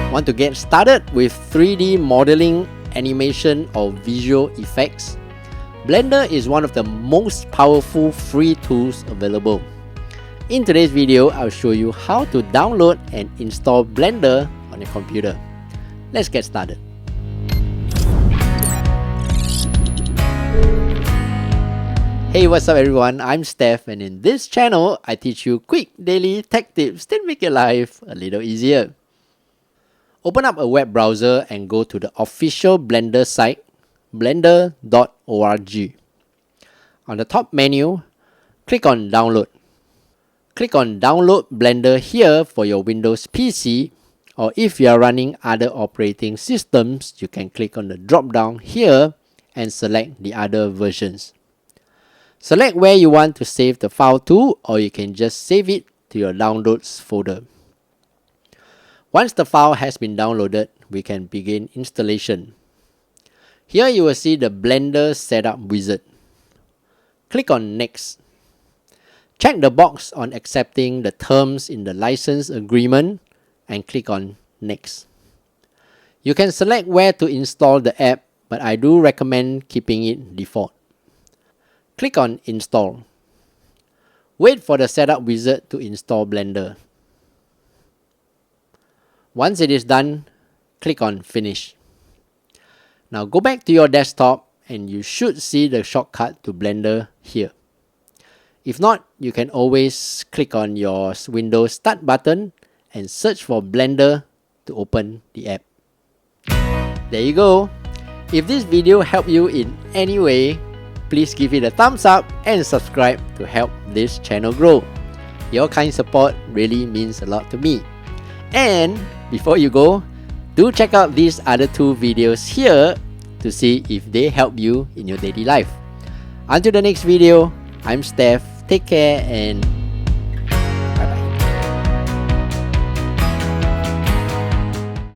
Want to get started with 3D modeling, animation or visual effects? Blender is one of the most powerful free tools available. In today's video, I'll show you how to download and install Blender on your computer. Let's get started. Hey, what's up everyone? I'm Steph, and in this channel, I teach you quick daily tech tips that make your life a little easier. Open up a web browser and go to the official Blender site, blender.org. On the top menu, click on Download. Click on Download Blender here for your Windows PC, or if you are running other operating systems, you can click on the drop down here and select the other versions. Select where you want to save the file to, or you can just save it to your downloads folder. Once the file has been downloaded, we can begin installation. Here you will see the Blender Setup Wizard. Click on Next. Check the box on accepting the terms in the license agreement and click on Next. You can select where to install the app, but I do recommend keeping it default. Click on Install. Wait for the Setup Wizard to install Blender. Once it is done, click on Finish. Now go back to your desktop and you should see the shortcut to Blender here. If not, you can always click on your Windows Start button and search for Blender to open the app. There you go. If this video helped you in any way, please give it a thumbs up and subscribe to help this channel grow. Your kind support really means a lot to me. And before you go, do check out these other two videos here to see if they help you in your daily life. Until the next video, I'm Steph. Take care and